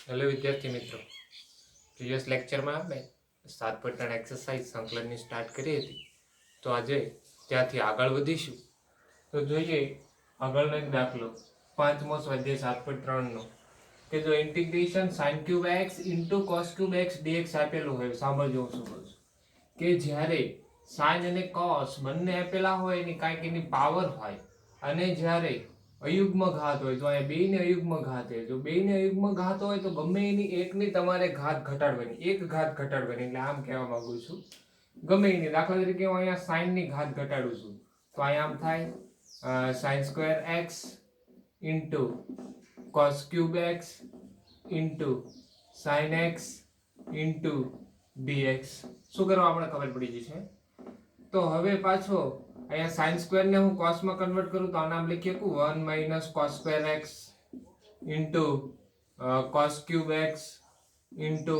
Hello વિદ્યાર્થી મિત્રો, previous લેક્ચરમાં આપણે 7.3 એક્સરસાઇઝ સંકલનની સ્ટાર્ટ કરી હતી. તો આજે ત્યાંથી આગળ વધીશું. તો જોઈએ આગળનો એક દાખલો, પાંચમો સ્વાધ્યાય 7.3નો, કે જો integration sin cube x into cos cube x d x આપેલું હોય. સાંભળજો હું શું કહું છું, કે જ્યારે sin અને cos બંને આપેલા હોય એની કાંઈક એની પાવર હોય, અને જ્યારે અયુગ્મ ઘાત હોય, તો અહીંયા બેયને અયુગ્મ ઘાત છે. જો બેયને અયુગ્મ ઘાત હોય તો ગમે એની એકની તમારે ઘાત ઘટાડવાની, એક ઘાત ઘટાડવાની. એટલે આમ કહેવા માંગુ છું, ગમે એની, દાખલા તરીકે હું અહીંયા sin ની ઘાત ઘટાડું છું, તો અહીંયા આમ થાય sin square x into cos cube x into sin x into dx. શું કરવા આપણે ખબર પડી જશે. તો હવે પાછો અહીંયા sin સ્ક્વેર ને હું cos માં કન્વર્ટ કરું તો આનું નામ લખી શકું 1 minus cos square x into cos cube x into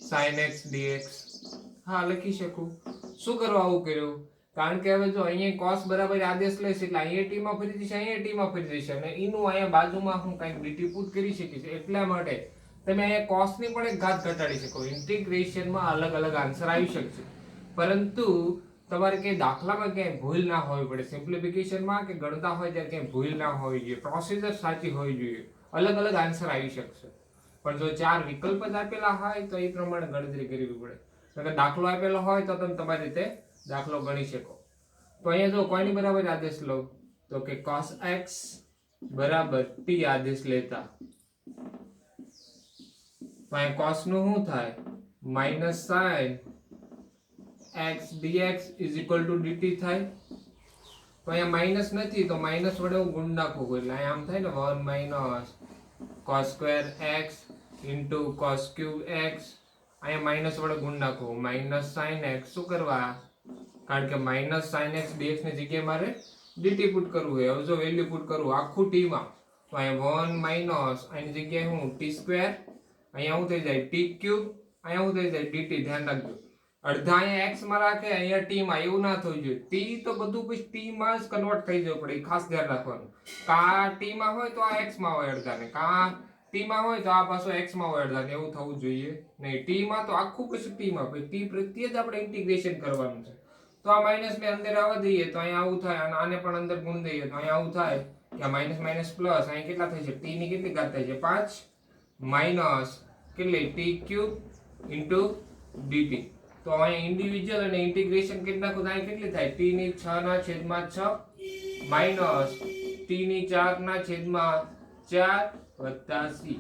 sin x dx. હા, લખી શકું. શું કરવા આવું કર્યું? કારણ કે હવે જો અહીંયા cos બરાબર આદેશ લેશે એટલે અહીંયા t માં ફરી જશે, અહીંયા t માં ફરી જશે, અને એનું અહીંયા બાજુમાં હું કંઈક dt પુટ કરી શકીશ. એટલા માટે તમે અહીંયા cos ની પણ એક ઘાત ઘટાડી શકો. ઇન્ટિગ્રેશનમાં અલગ અલગ આન્સર આવી શકશે, પરંતુ તમારે કે દાખલામાં ક્યાંય ભૂલ ના હોવી પડે. સિમ્પ્લિફિકેશનમાં કે ગણતા હોય ત્યારે ક્યાંય ભૂલ ના હોવી જોઈએ, પ્રોસિજર સાચી હોવી જોઈએ. અલગ અલગ આન્સર આવી શકશે, પણ જો ચાર વિકલ્પ જ આપેલા હોય તો એ પ્રમાણે ગણતરી કરવી પડે. અગર દાખલો આપેલો હોય તો તમે તમારી રીતે દાખલો ગણી શકો. તો અહીંયા જો કોઈની બરાબર આદેશ લો, તો કે cos x બરાબર t આદેશ લેતા, તો અહીંયા cos નું શું થાય? Minus sin x dx is equal to dt થાય. તો અહીંયા માઈનસ નથી તો માઈનસ વડે હું ગુણ નાખું, એટલે અહીંયા આમ થાય ને 1 minus cos square x into cos cube x. અહીંયા માઈનસ વડે ગુણ નાખું, માઈનસ sin x. શું કરવા? કારણ કે માઈનસ sin x dx ની જગ્યાએ મારે dt પુટ કરવું છે. હવે જો વેલ્યુ પુટ કરું આખું t માં, તો અહીંયા 1 માઈનસ આની જગ્યાએ હું t સ્ક્વેર, અહીંયા શું થઈ જાય t ક્યુબ, અહીંયા શું થઈ જાય dt. ધ્યાન રાખજો, અડધા અહીંયા x માં રાખે, અહીંયા t માં. એવું ના થવું જોઈએ. t તો બધું પછી t માં જ કન્વર્ટ થઈ જવું પડે, ખાસ ધ્યાન રાખવાનું. કા t માં હોય તો આ x માં હોય અડધા ને, કા t માં હોય તો આ પાછો x માં હોય અડધા ને. એવું થવું જોઈએ નહીં. t માં તો આખું પછી t માં, પછી t પ્રત્યે જ આપણે ઇન્ટિગ્રેશન કરવાનું છે. તો આ માઈનસ ને અંદર આવવા દઈએ તો અહીંયા આવું થાય, અને આને પણ અંદર ગુણ દઈએ તો અહીંયા આવું થાય કે માઈનસ માઈનસ પ્લસ અહીંયા કેટલા થાય છે? t ની કેટલી ઘાત થાય છે? 5 માઈનસ કેટલી? t cube into dt. તો અહીંયા ઇન્ડિવિડ્યુઅલ અને ઇન્ટિગ્રેશન કેટલા થાય? કેટલી થાય? t ની 6 ના છેદમાં 6 માઈનસ t ની 4 ના છેદમાં 4 વત્તા c.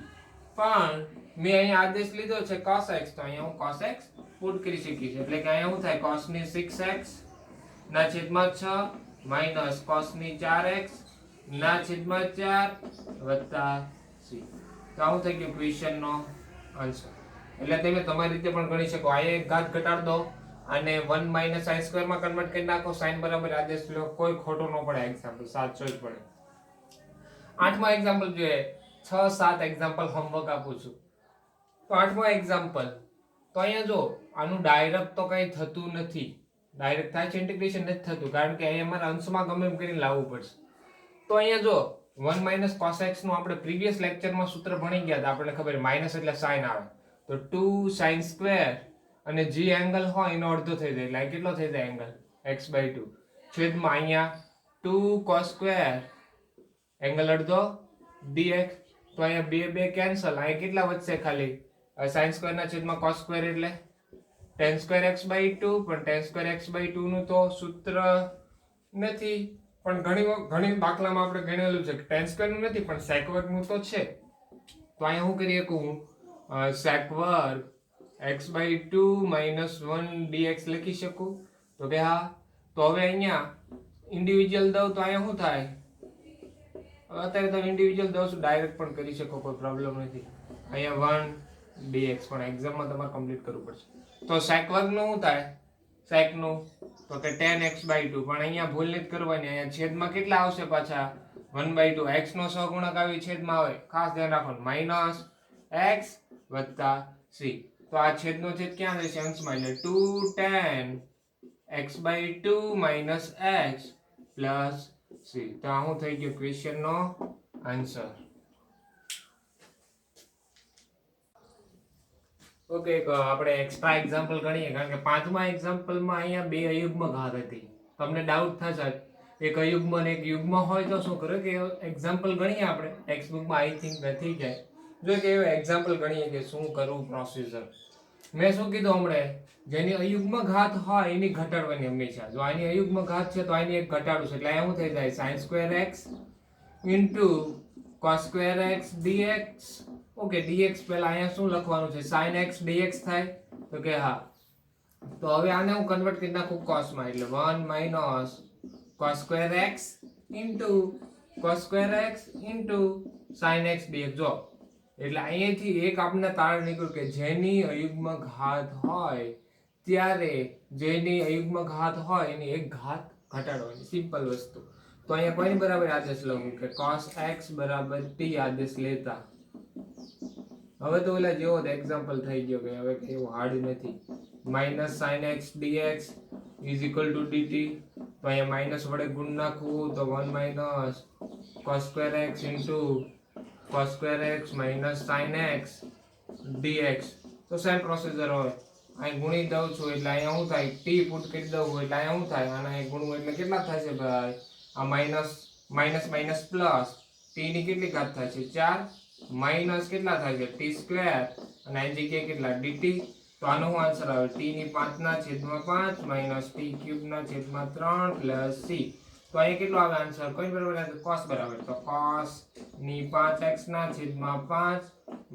પણ મેં અહીંયા આદેશ લીધો છે cos x, તો અહીંયા હું cos x પુટ કરી શકીશ. એટલે કે અહીંયા શું થાય? cos ની 6x ના છેદમાં 6 માઈનસ cos ની 4x ના છેદમાં 4 વત્તા c. તો આવું થઈ ગયું ક્વેશ્ચન નો આન્સર. એટલે તમે તમારી રીતે પણ ગણી શકો. આ એક ઘાત ઘટાડ દો અને 1 માઈનસ sin સ્ક્વેર માં કન્વર્ટ કરી નાખો. sin બરાબર આદેશ લો, કોઈ ખોટો ન પડે. એક્ઝામ્પલ સાચો જ પડે. આઠમો એક્ઝામ્પલ જોઈએ. 6-7 એક્ઝામ્પલ હોમવર્ક આપું છું. તો આઠમો એક્ઝામ્પલ, તો અહીંયા જો આનું ડાયરેક્ટ તો કઈ થતું નથી. ડાયરેક્ટ થાય છે ઇન્ટિગ્રેશન નથી થતું, કારણ કે અહીંયા અમારે અંશમાં ગમે એમ કરીને લાવવું પડશે. તો અહીંયા જો 1 માઈનસ cos x નું આપણે પ્રીવિયસ લેક્ચરમાં સૂત્ર ભણી ગયા હતા. આપણને ખબર માઈનસ એટલે sin આવે, તો 2 sin સ્ક્વેર અને જે એંગલ હોય એનો અડધો થઈ જાય, એટલે કેટલો થઈ જાય એંગલ? x/2 છેદમાં અહીંયા 2 cos સ્ક્વેર એંગલ અડધો dx. તો અહીંયા બે કેન્સલ, અહીંયા કેટલા વધશે? ખાલી sin સ્ક્વેર ના છેદમાં cos સ્ક્વેર એટલે tan સ્ક્વેર x/2. પણ tan સ્ક્વેર x/2 નું તો સૂત્ર નથી, પણ ઘણી દાખલામાં આપણે ગણેલું છે કે tan સ્ક્વેર નું નથી પણ sec વર્ગ નું તો છે. તો અહીંયા હું કરી શકું? sec વર્ગ x/2 માઈનસ 1 dx લખી શકું. તો કે હા. તો હવે અહીંયા ઇન્ડિવિડ્યુઅલ દઉં તો અહીંયા શું થાય? અત્યારે તમે ઇન્ડિવિડ્યુઅલ દો છો, ડાયરેક્ટ પણ કરી શકો, કોઈ પ્રોબ્લેમ નથી. અહીંયા 1 dx પણ એક્ઝામમાં તમારે કમ્પ્લીટ કરવું પડશે. તો sec વર્ગ નું શું થાય? sec નું તો કે tan x/2. પણ અહીંયા ભૂલ નથી કરવાની, અહીંયા છેદમાં કેટલા આવશે પાછા? 1/2. x નો સહગુણક આવી છેદમાં આવે, ખાસ ધ્યાન રાખવાનું. માઈનસ x વત્તા c. તો આ છેદનો છેદ ક્યાં જશે? અંશમાં. એટલે 2 tan x/2 minus x plus c. તો આ શું થઈ ગયો ક્વેશ્ચન નો આન્સર. ઓકે, આપણે એક્સ્ટ્રા એક્ઝામ્પલ ગણીએ, કારણ કે પાંચમા એક્ઝામ્પલમાં અહીંયા બે અયુગ્મ ઘાત હતી. તમને ડાઉટ થશે એક અયુગ્મ અને એક યુગ્મ હોય તો શું કરે કે એક્ઝામ્પલ ગણીએ આપણે ટેક્સ્ટબુકમાં આઈ થિંક નથી જાય જો કે એક્ઝામ્પલ ગણીએ કે શું કરવું પ્રોસીજર. મેં શું કીધું હમણાં, જેની અયુગ્મ ઘાત હોય એની ઘટાડવાની હંમેશા. જો આની અયુગ્મ ઘાત છે તો આની એક ઘટાડું છે એટલે શું થઈ જાય sin square x into cos square x dx. Okay, dx પહેલા અહીંયા શું લખવાનું છે sin x dx થાય તો કે હા. તો હવે આને હું કન્વર્ટ કરી નાખું cos માં, એટલે 1 minus cos square x into cos square x into sin x dx. જો એટલે અહીંયાથી એક આપણે તારણ નીકળ્યું કે જેની અયુગ્મ ઘાત હોય ત્યારે જેની અયુગ્મ ઘાત હોય એની એક ઘાત ઘટાડવાની, સિમ્પલ વસ્તુ. તો અહીંયા કોઈની બરાબર આદેશ લઉં કે cos x બરાબર t આદેશ લેતા. હવે તો ઓલા જેવો એક્ઝામ્પલ થઈ ગયો કે હવે એવું હાર્ડ નથી. Minus sin x dx is equal to dt. તો અહીંયા માઇનસ વડે ગુણ નાખવું તો 1 minus cos square x into cos square x minus sin x dx. તો સેમ પ્રોસીજર હોય, અહીં ગુણી દઉં છું એટલે અહીંયા શું થાય t પુટ કરી દઉં એટલે અહીંયા શું થાય અને ગુણવું એટલે કેટલા થશે ભાઈ, આ minus minus minus plus t ની કેટલી ઘાત થાય છે 4 માઇનસ કેટલા થાય છે t સ્ક્વેર અને આ જગ્યાએ કેટલા dt. તો આનો શું આન્સર આવે t ની 5 ના છેદમાં 5 માઇનસ t ક્યુબ ના છેદમાં 3 પ્લસ c. તો અહીં કેટલો આવે આન્સર, કોઈ બરાબર આવે cos બરાબર, તો cos ની 5x ના છેદમાં 5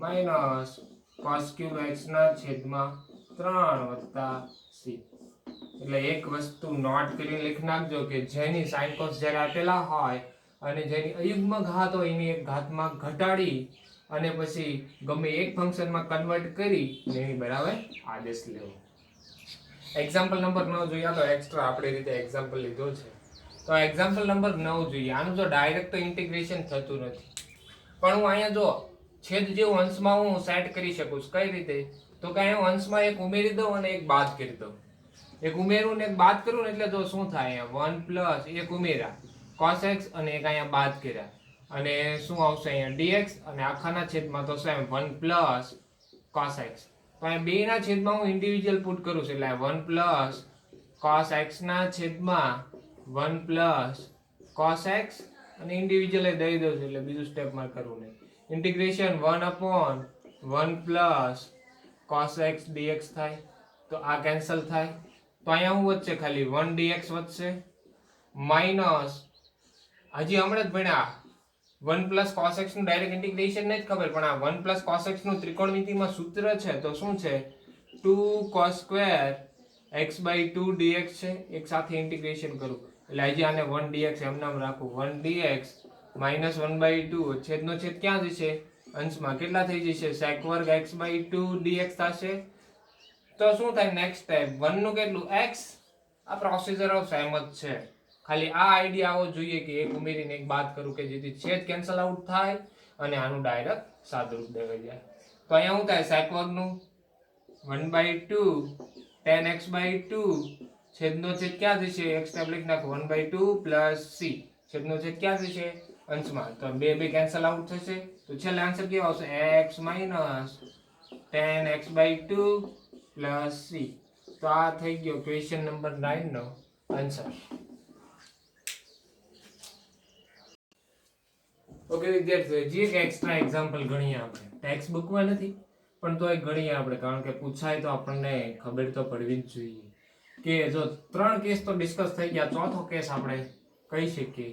માઇનસ cos ક્યુબ x ના છેદમાં 3 વત્તા c. એટલે એક વસ્તુ નોટ કરીને લખી નાખજો કે જેની sin cos જ્યારે આપેલા હોય અને જેની અયુગ્મ ઘાત હોય એની એક ઘાતમાં ઘટાડી અને પછી ગમે એક ફંક્શનમાં કન્વર્ટ કરી અને એની બરાબર આદેશ લેવો. એક્ઝામ્પલ નંબર 9 જોઈએ તો એક્સ્ટ્રા આપણે રીતે એક્ઝામ્પલ લીધો છે. તો એક્ઝામ્પલ નંબર 9 જોઈએ. આનું જો ડાયરેક્ટ તો ઇન્ટિગ્રેશન થતું નથી, પણ હું અહીંયા જો છેદ જેવું અંશમાં હું સેટ કરી શકું છું. કઈ રીતે, તો કે અહીંયા અંશમાં એક ઉમેરી દઉં અને એક બાદ કરી દઉં. એક ઉમેરું ને એક બાદ કરું ને એટલે તો શું થાય અહીંયા 1 પ્લસ એક ઉમેરા cos x અને એક અહીંયા બાદ કર્યા અને શું આવશે અહીંયા dx અને આખાના છેદમાં તો સેમ 1 પ્લસ cos x. તો અહીંયા બે ના છેદમાં હું ઇન્ડિવિડ્યુઅલ પુટ કરું છું એટલે 1 પ્લસ cos x ના છેદમાં 1 પ્લસ cos x અને ઇન્ડિવિડ્યુઅલ દઈ દઉં છું એટલે બીજું સ્ટેપ માં કરવું નહીં. Integration 1 upon 1 plus cos x dx થાય તો આ કેન્સલ થાય. તો અહીંયા શું વધશે, ખાલી 1 dx વધશે માઇનસ હજી હમણાં જ ભણ્યા 1 પ્લસ cos x નું ડાયરેક્ટ ઇન્ટિગ્રેશન નથી ખબર, પણ આ 1 પ્લસ cos x નું ત્રિકોણમિતિમાં સૂત્ર છે તો શું છે 2 cos square x by 2 dx છે. એક સાથે ઇન્ટિગ્રેશન કરું એટલે હજી આને 1 dx એમ નામ રાખું, 1 dx માઇનસ 1 by 2 છેદનો છેદ ક્યાં જશે અંશમાં, કેટલા થઈ જશે sec વર્ગ x by 2 dx થશે. તો શું થાય નેક્સ્ટ સ્ટેપ 1 નું કેટલું x. આ પ્રોસીજર સેમ જ છે, ખાલી આ આઈડિયા આવો જોઈએ કે એક ઉમેરીને એક બાદ કરું કે જેથી છેદ કેન્સલ આઉટ થાય અને આનું ડાયરેક્ટ સાદુરૂપ દેવાઈ જાય. તો અહીંયા શું થાય sec વર્ગનું 1 by 2 tan x by 2 છેદનો છેદ ક્યાં જશે, એક સ્ટેપ લખી નાખો 1 by 2 plus c છેદનો છેદ ક્યાં જશે અંશમાં, તો બે કેન્સલ આઉટ થશે તો છેલ્લે આન્સર કેવો આવશે x minus tan x by 2 plus c. તો આ થઈ ગયો ક્વેશ્ચન નંબર 9 નો આન્સર. ઓકે વિદ્યાર્થીઓ, હજી એક એક્સ્ટ્રા એક્ઝામ્પલ ગણીએ આપણે. ટેક્સ્ટ બુકમાં નથી પણ તોય ગણીએ આપણે, કારણ કે પૂછાય તો આપણને ખબર તો પડવી જ જોઈએ. કે જો 3 કેસ તો ડિસ્કસ થઈ ગયા, ચોથો કેસ આપણે કહી શકીએ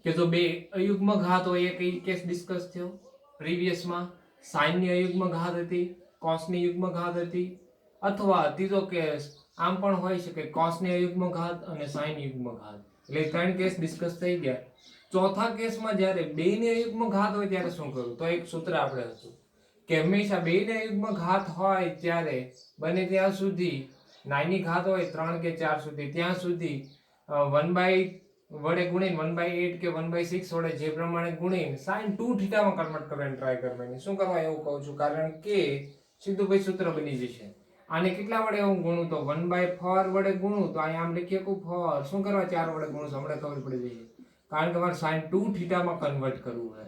કે જો બે અયુગ્મ ઘાત હોય એ કઈ કેસ ડિસ્કસ થયો પ્રીવિયસમાં, sin ની અયુગ્મ ઘાત હતી, cos ની યુગ્મ ઘાત હતી, અથવા ત્રીજો કેસ આમ પણ હોઈ શકે cos ની અયુગ્મ ઘાત અને sin યુગ્મ ઘાત. એટલે 3 કેસ ડિસ્કસ થઈ ગયા. ચોથા કેસમાં જ્યારે બે ની અયુગ્મ ઘાત હોય ત્યારે શું કરવું, તો એક સૂત્ર આપણે હતું કે હંમેશા બે ની અયુગ્મ ઘાત હોય ત્યારે બને ત્યાં સુધી નાની ઘાત હોય 3 કે 4 સુધી ત્યાં સુધી 1 by વડે ગુણીને 1/8 કે 1/6 વડે જે પ્રમાણે ગુણીને sin 2 થીટામાં કન્વર્ટ કરવાની ટ્રાય કરવાની. શું કરવા એવું કહું છું, કારણ કે સીધું ભાઈ સૂત્ર બની જશે. આને કેટલા વડે હું ગુણું તો 1/4 વડે ગુણું તો અહીંયા આમ લખીએ કે 4 શું કરવા 4 વડે ગુણું હમણાં ખબર પડી જશે, કારણ કે મારે sin 2 થીટામાં કન્વર્ટ કરવું છે.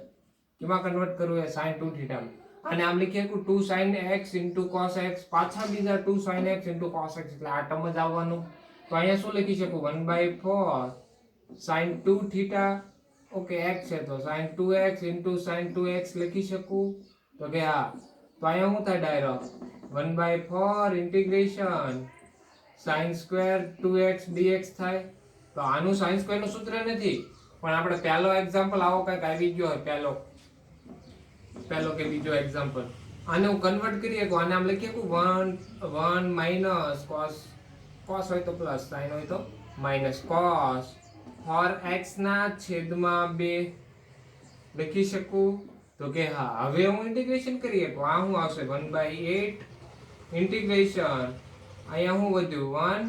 કેમાં કન્વર્ટ કરવું છે, sin 2 થીટામાં. અને આમ લખીએ કે 2 sin x into cos x, પાછા બીજા 2 sin x into cos x, એટલે આ ટર્મ જ આવવાનું. તો અહીંયા શું લખી શકું 1/4 sin 2 theta, ઓકે x છે તો sin 2x into sin 2x લખી શકું. તો કે હા, તો અહીંયા શું થાય direct 1/4 integration sin square 2x dx થાય. તો આનું sin square નું સૂત્ર નથી, પણ આપણે પહેલો એક્ઝામ્પલ આવો કંઈક આવી ગયો હોય, પહેલો કે બીજો એક્ઝામ્પલ, આને હું કન્વર્ટ કરીએ તો આને આમ લખીએ કે 1 માઇનસ cos હોય તો પ્લસ, sin હોય તો માઇનસ cos for x ના છેદમાં 2 લખી શકું. તો કે હા, હવે હું ઇન્ટિગ્રેશન કરીએ તો આ શું આવશે 1/8 ઇન્ટિગ્રેશન, અહીંયા શું વધ્યું 1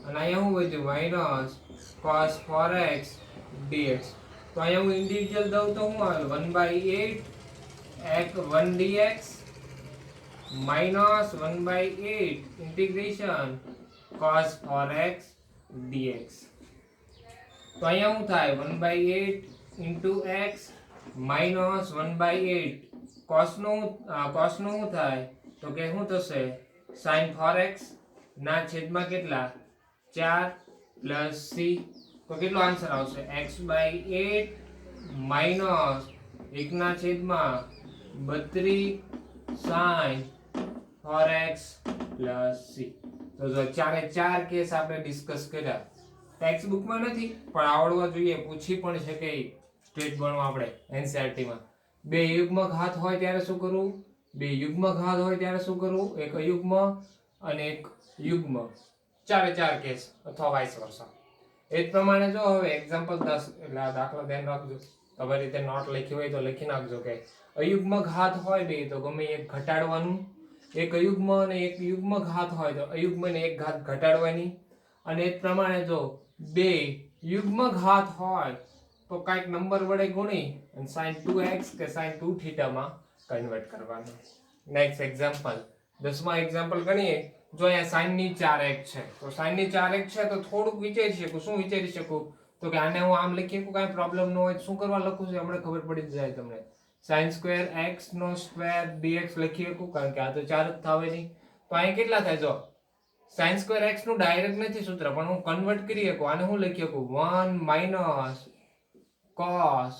અને અહીંયા શું વધ્યું માઇનસ cos 4x dx. તો અહીંયા હું ઇન્ટિગ્રલ દઉં તો શું આવે 1/8 1 dx minus 1/8 integration cos 4x dx. તો અહીંયા શું થાય 1/8 into x minus 1/8 cos નું શું થાય તો કે શું થશે sin 4x ના છેદમાં કેટલા 4 plus c. તો કેટલો આન્સર આવશે x/8 minus 1 ના છેદમાં 32 sin 4x plus c. તો જો ચારે ચાર કેસ આપણે ડિસ્કસ કર્યા. ટેક્સ્ટ બુકમાં નથી પણ આવડવા જોઈએ, પૂછી પણ શકે સ્ટેટ બોર્ડમાં આપણે એનસીઈઆરટી માં. બે યુગ્મ ઘાત હોય ત્યારે શું કરવું, બે યુગ્મ ઘાત હોય ત્યારે શું કરવું, એક અયુગ્મ અને એક યુગ્મ, ચારે ચાર કેસ અથવા વાઇસ વર્સા. એ જ પ્રમાણે જો હવે એક્ઝામ્પલ 10 એટલે આ દાખલો ધ્યાન રાખજો, તમારી રીતે નોટ લખી હોય તો લખી નાખજો કે અયુગ્મ ઘાત હોય બે તો ગમે એક ઘટાડવાનું, એક અયુગ્મ અને એક યુગ્મ ઘાત હોય તો અયુગ્મ ને એક ઘાત ઘટાડવાની. અને એ જ પ્રમાણે જો બે યુગ્મ ઘાત હોય તો કાંઈક નંબર વડે ગુણી અને sin 2x કે sin 2 થીટા માં કન્વર્ટ કરવાનું. નેક્સ્ટ એક્ઝામ્પલ 10મા એક્ઝામ્પલ ગણીએ. જો અહીંયા sin ની 4x છે તો sin ની 4x છે તો થોડુંક વિચારી શકું. શું વિચારી શકું તો કે આને હું આમ લખી શકું, કાંઈ પ્રોબ્લેમ ન હોય. શું કરવા લખું છું હમણાં ખબર પડી જ જાય તમને. sin સ્ક્વેર x નો સ્ક્વેર dx લખી શકું, કારણ કે આ તો 4 જ થાવે નહીં. તો અહીં કેટલા થાય જો sin સ્ક્વેર x નું ડાયરેક્ટ નથી સૂત્ર, પણ હું કન્વર્ટ કરી શકું. આને હું લખી શકું 1 માઇનસ cos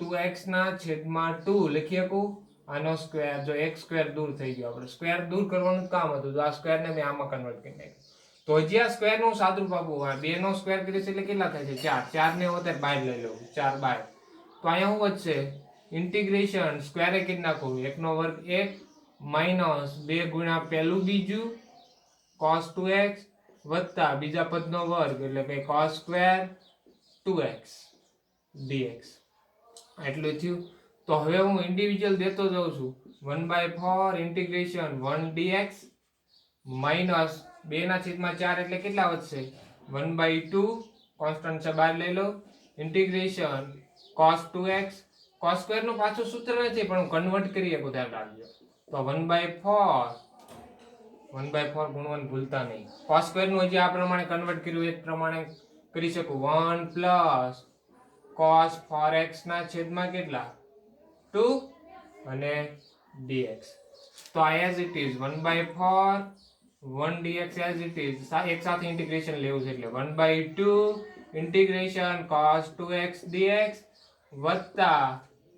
2x ના છેદમાં 2 લખી શકું. આનો સ્ક્વેર, જો એક સ્ક્વેર દૂર થઈ ગયો, આપણે સ્ક્વેર દૂર કરવાનું કામ હતું, તો આ સ્ક્વેર ને મેં આમાં કન્વર્ટ કરી નાખ્યું. તો હજી આ સ્ક્વેર નું સાદુરૂપ આપવું હોય, 2 નો સ્ક્વેર કરીએ એટલે કેટલા થાય છે 4, 4 ને હોતે બહાર લઈ લઉં 4 બાય. તો અહીંયા શું વધશે ઇન્ટિગ્રેશન સ્ક્વેર એ કેટલા નાખું 1 નો વર્ગ 1 માઇનસ 2 ગુણ્યા પહેલું બીજું cos 2x વત્તા બીજા પદનો વર્ગ એટલે કે cos સ્ક્વેર 2x dx. એટલું થયું. તો હવે હું ઇન્ડિવિડ્યુઅલ દેતો જાઉં છું 1/4 ઇન્ટિગ્રેશન 1 dx માઇનસ 2 ના છેદમાં 4 એટલે કેટલા વધશે 1/2 કોન્સ્ટન્ટ છે બહાર લઈ લો integration cos 2x. cos square નું પાછું સૂત્ર નથી પણ હું કન્વર્ટ કરી શકું, ધ્યાન રાખજો. તો 1/4 ગુણવાનું ભૂલતા નહીં. cos સ્ક્વેર નું હજી આ પ્રમાણે કન્વર્ટ કર્યું એ પ્રમાણે કરી શકું 1 પ્લસ cos 4x ના છેદમાં કેટલા 2 અને dx. તો as it is 1/4 1 dx as it is, એક સાથે ઇન્ટિગ્રેશન લેવું છે એટલે 1/2 ઇન્ટિગ્રેશન cos 2x dx વત્તા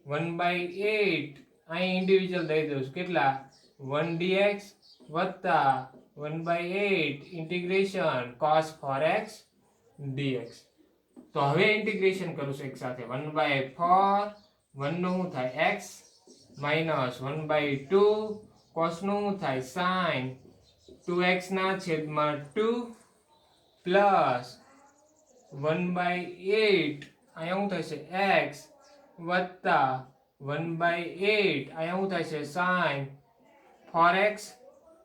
1/8 અહીં ઇન્ડિવિડ્યુઅલ દઈ દઉં છું કેટલા 1 dx વત્તા 1/8 ઇન્ટિગ્રેશન cos 4x dx. તો હવે ઇન્ટિગ્રેશન કરું છું એક સાથે 1/4 1 નું શું થાય x માઇનસ 1/2 cos નું શું થાય sin 2x ના છેદમાં 2 પ્લસ 1/8 અહીંયા શું થશે x વત્તા 1/8 અહીંયા શું થશે sin 4x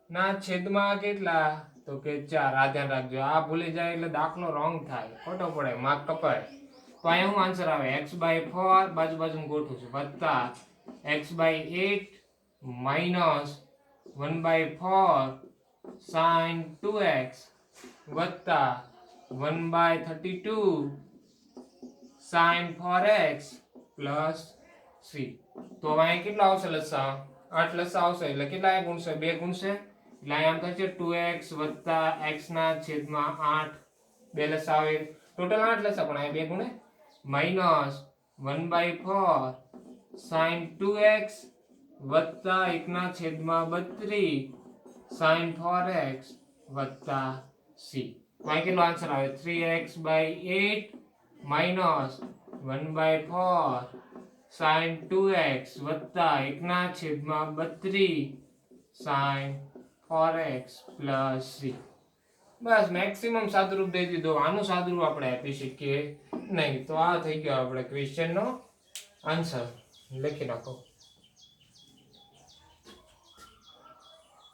ના છેદમાં કેટલા તો કે 4. આ ધ્યાન રાખજો, આ ભૂલી જાય એટલે દાખલો રોંગ થાય, ખોટો પડે, માર્ક કપાય. તો અહીંયા શું આન્સર આવે x/4 બાજુ બાજુમાં ગોઠવું છું વત્તા x/8 માઇનસ 1/4 sin 2x વત્તા 1/32 sin 4x પ્લસ c. તો અહીંયા કેટલો આવશે લસા 8 લસા આવશે એટલે કેટલા ગુણશે 2 ગુણશે એટલે અહીંયા આમ થશે 2x + x ના છેદમાં 8 2 લસા આવે ટોટલ 8 લસા પણ અહીંયા 2 ગુણે -1/4 sin 2x + 1 ના છેદમાં 32 sin 4x + c તો અહીં કેટલો આન્સર આવે 3x/8 -1/4 sin 2x + 1 ના છેદમાં 32 sin 4x + c બસ મેક્સિમમ સાદુરૂપ દઈ દીધો આનું સાદુરૂપ આપણે આપી શકીએ નહીં તો આ થઈ ગયો આપણે ક્વેશ્ચનનો આન્સર લખી નાખો